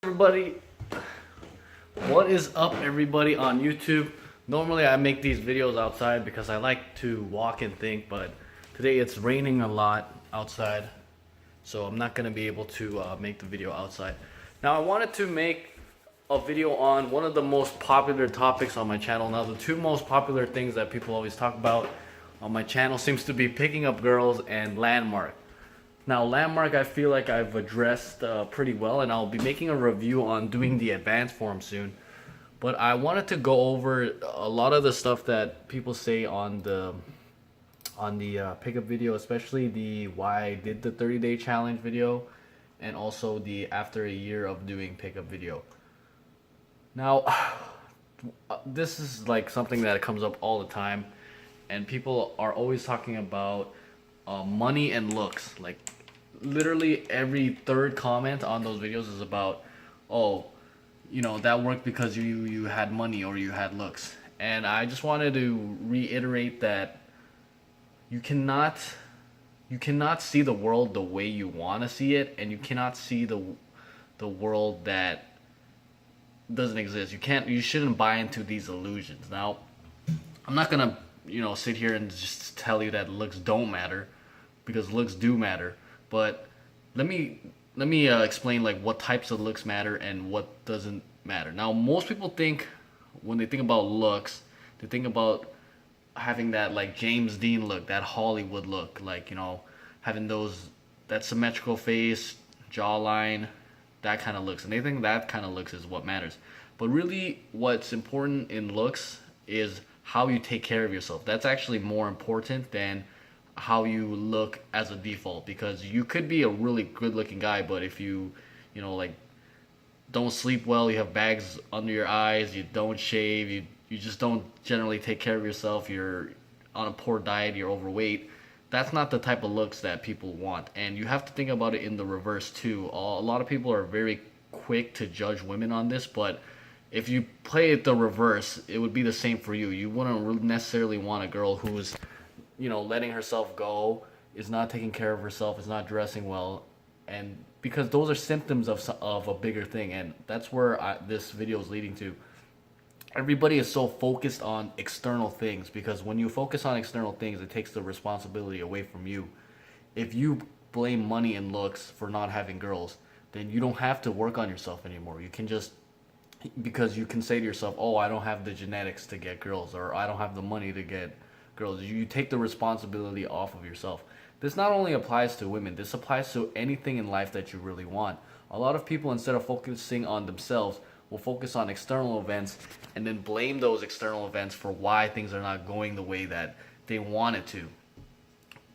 Everybody, what is up everybody on YouTube? Normally I make these videos outside because I like to walk and think, but today it's raining a lot outside, so I'm not going to be able to make the video outside. Now I wanted to make a video on one of the most popular topics on my channel. Now the two most popular things that people always talk about on my channel seems to be picking up girls and landmark. Now landmark I feel like I've addressed pretty well, and I'll be making a review on doing the advanced form soon. But I wanted to go over a lot of the stuff that people say on the pickup video, especially the why I did the 30-day challenge video, and also the after a year of doing pickup video. Now this is like something that comes up all the time, and people are always talking about money and looks. Like literally every third comment on those videos is about, oh, you know, that worked because you had money or you had looks. And I just wanted to reiterate that you cannot see the world the way you want to see it, and you cannot see the world that doesn't exist. You shouldn't buy into these illusions. Now I'm not gonna sit here and just tell you that looks don't matter, because looks do matter. But let me explain like what types of looks matter and what doesn't matter. Now most people think, when they think about looks, they think about having that like James Dean look, that Hollywood look, like, having that symmetrical face, jawline, that kind of looks, and they think that kind of looks is what matters. But really what's important in looks is how you take care of yourself. That's actually more important than how you look as a default, because you could be a really good looking guy, but if you like don't sleep well, you have bags under your eyes, you don't shave, you just don't generally take care of yourself, you're on a poor diet, you're overweight, that's not the type of looks that people want. And you have to think about it in the reverse too. A lot of people are very quick to judge women on this, but if you play it the reverse, it would be the same for you. You wouldn't necessarily want a girl who's letting herself go, is not taking care of herself, is not dressing well, and because those are symptoms of a bigger thing. And that's where this video is leading to. Everybody is so focused on external things, because when you focus on external things, it takes the responsibility away from you. If you blame money and looks for not having girls, then you don't have to work on yourself anymore. You can just, because you can say to yourself, oh, I don't have the genetics to get girls, or I don't have the money to get girls. You take the responsibility off of yourself. This not only applies to women, this applies to anything in life that you really want. A lot of people, instead of focusing on themselves, will focus on external events and then blame those external events for why things are not going the way that they want it to.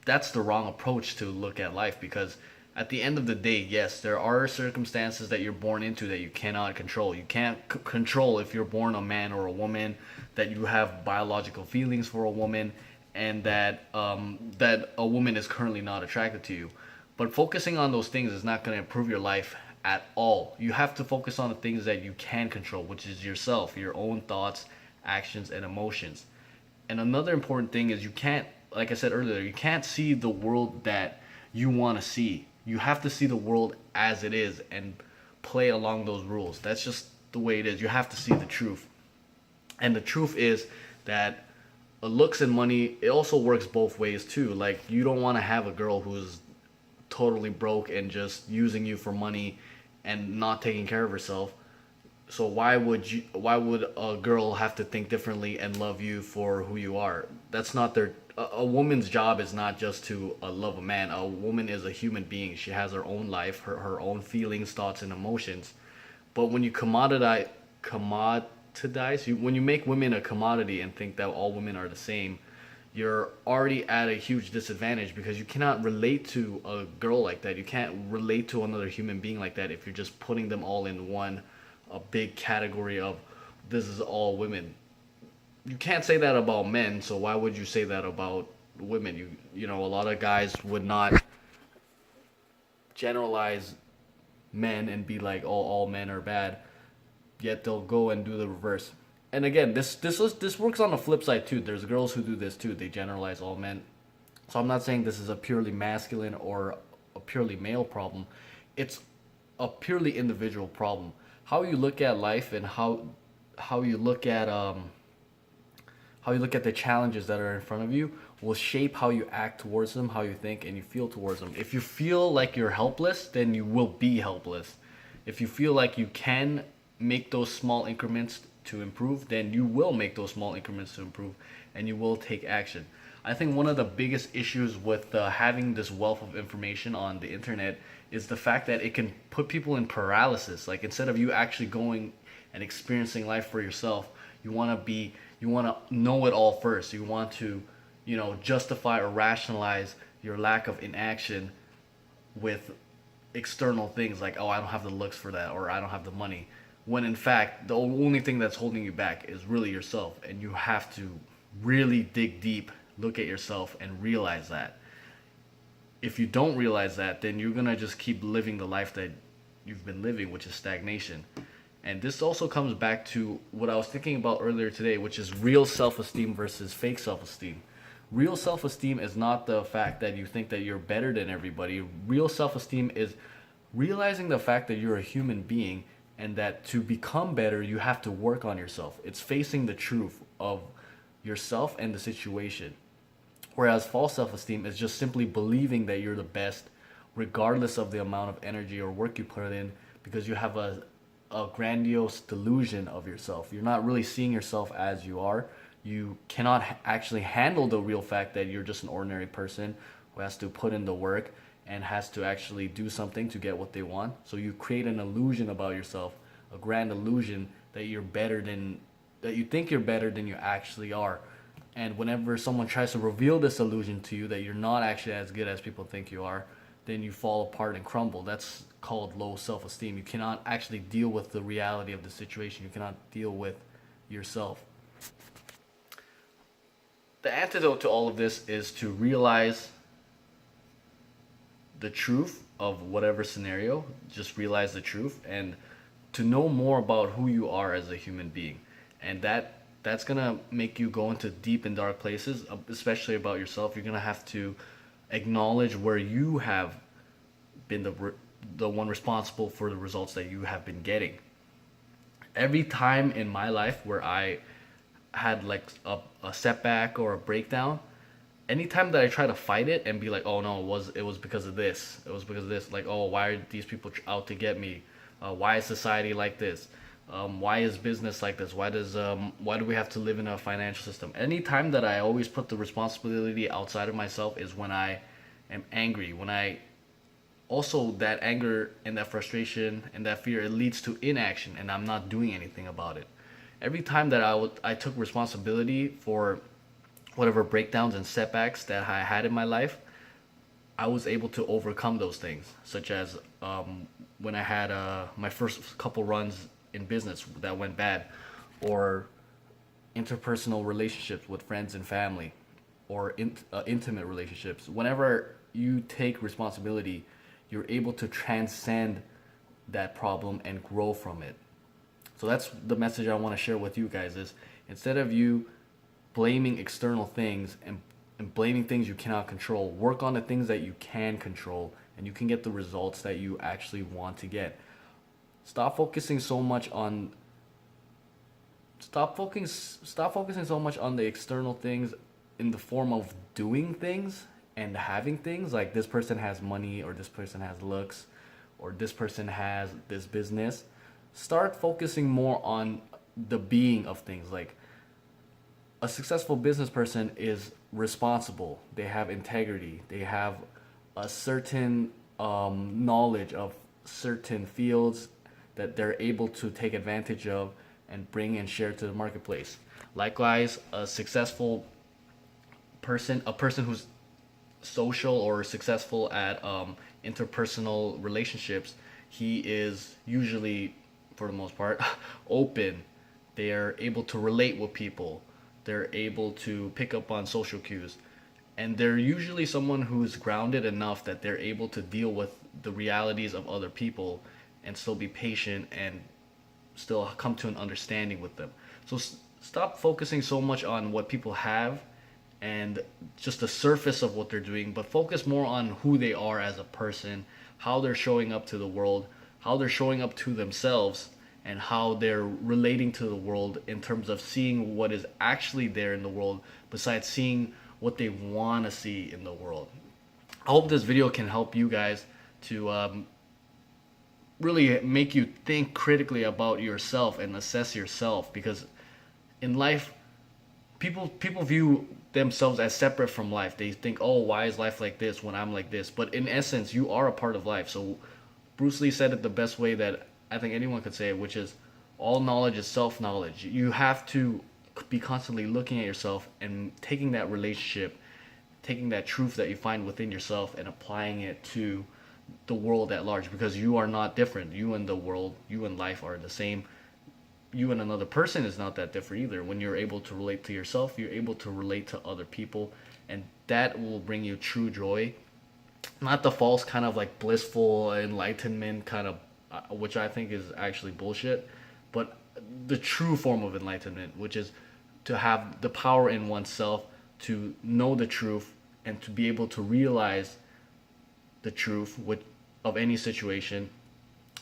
That's the wrong approach to look at life, because at the end of the day, yes, there are circumstances that you're born into that you cannot control. You can't control if you're born a man or a woman, that you have biological feelings for a woman, and that a woman is currently not attracted to you. But focusing on those things is not going to improve your life at all. You have to focus on the things that you can control, which is yourself, your own thoughts, actions, and emotions. And another important thing is, you can't, like I said earlier, you can't see the world that you want to see. You have to see the world as it is and play along those rules. That's just the way it is. You have to see the truth. And the truth is that looks and money, it also works both ways too. Like, you don't want to have a girl who's totally broke and just using you for money and not taking care of herself. So why would a girl have to think differently and love you for who you are? That's not a woman's job is not just to love a man. A woman is a human being. She has her own life, her own feelings, thoughts, and emotions. But when you when you make women a commodity and think that all women are the same, you're already at a huge disadvantage, because you cannot relate to a girl like that. You can't relate to another human being like that if you're just putting them all in a big category of, this is all women. You can't say that about men, so why would you say that about women? A lot of guys would not generalize men and be like, oh, all men are bad, yet they'll go and do the reverse. And again, this works on the flip side too. There's girls who do this too. They generalize all men. So I'm not saying this is a purely masculine or a purely male problem. It's a purely individual problem. How you look at life and how you look at the challenges that are in front of you will shape how you act towards them, how you think and you feel towards them. If you feel like you're helpless, then you will be helpless. If you feel like you can make those small increments to improve, then you will make those small increments to improve and you will take action. I think one of the biggest issues with having this wealth of information on the internet is the fact that it can put people in paralysis. Like, instead of you actually going and experiencing life for yourself, you want to know it all first. You want to, justify or rationalize your lack of inaction with external things like, oh, I don't have the looks for that, or I don't have the money. When in fact, the only thing that's holding you back is really yourself. And you have to really dig deep, look at yourself, and realize that. If you don't realize that, then you're going to just keep living the life that you've been living, which is stagnation. And this also comes back to what I was thinking about earlier today, which is real self-esteem versus fake self-esteem. Real self-esteem is not the fact that you think that you're better than everybody. Real self-esteem is realizing the fact that you're a human being and that to become better, you have to work on yourself. It's facing the truth of yourself and the situation. Whereas false self-esteem is just simply believing that you're the best, regardless of the amount of energy or work you put in, because you have a grandiose delusion of yourself. You're not really seeing yourself as you are. You cannot actually handle the real fact that you're just an ordinary person who has to put in the work and has to actually do something to get what they want. So you create an illusion about yourself, a grand illusion that that you think you're better than you actually are. And whenever someone tries to reveal this illusion to you that you're not actually as good as people think you are, then you fall apart and crumble. That's called low self-esteem. You cannot actually deal with the reality of the situation. You cannot deal with yourself. The antidote to all of this is to realize the truth of whatever scenario. Just realize the truth and to know more about who you are as a human being. And that's gonna make you go into deep and dark places, especially about yourself. You're gonna have to acknowledge where you have been the one responsible for the results that you have been getting. Every time in my life where I had like a setback or a breakdown, anytime that I try to fight it and be like, oh no, it was because of this. It was because of this. Like, oh, why are these people out to get me? Why is society like this? Why is business like this? Why do we have to live in a financial system? Anytime that I always put the responsibility outside of myself is when I am angry. Also, that anger and that frustration and that fear, it leads to inaction, and I'm not doing anything about it. Every time that I took responsibility for whatever breakdowns and setbacks that I had in my life, I was able to overcome those things, such as when I had my first couple runs in business that went bad, or interpersonal relationships with friends and family, or intimate relationships. Whenever you take responsibility, you're able to transcend that problem and grow from it. So that's the message I want to share with you guys is, instead of you blaming external things and blaming things you cannot control, work on the things that you can control and you can get the results that you actually want to get. Stop focusing so much on the external things in the form of doing things and having things, like this person has money, or this person has looks, or this person has this business. Start focusing more on the being of things. Like, a successful business person is responsible. They have integrity. They have a certain knowledge of certain fields that they're able to take advantage of and bring and share to the marketplace. Likewise, a successful person, a person who's social or successful at interpersonal relationships, he is usually, for the most part, open. They are able to relate with people. They're able to pick up on social cues. And they're usually someone who's grounded enough that they're able to deal with the realities of other people and still be patient and still come to an understanding with them. So stop focusing so much on what people have and just the surface of what they're doing, but focus more on who they are as a person, how they're showing up to the world, how they're showing up to themselves and how they're relating to the world in terms of seeing what is actually there in the world besides seeing what they want to see in the world. I hope this video can help you guys to really make you think critically about yourself and assess yourself, because in life people view themselves as separate from life. They think, oh, why is life like this when I'm like this? But in essence, you are a part of life. So Bruce Lee said it the best way that I think anyone could say it, which is all knowledge is self-knowledge. You have to be constantly looking at yourself and taking that relationship, taking that truth that you find within yourself and applying it to the world at large, because you are not different. You and the world, you and life are the same. You and another person is not that different either. When you're able to relate to yourself, you're able to relate to other people, and that will bring you true joy. Not the false kind of like blissful enlightenment kind of, which I think is actually bullshit, but the true form of enlightenment, which is to have the power in oneself to know the truth and to be able to realize the truth of any situation,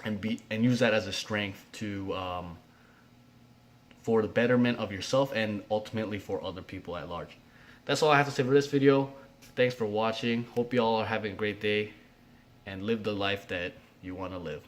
and use that as a strength to for the betterment of yourself and ultimately for other people at large. That's all I have to say for this video. Thanks for watching. Hope you all are having a great day and live the life that you want to live.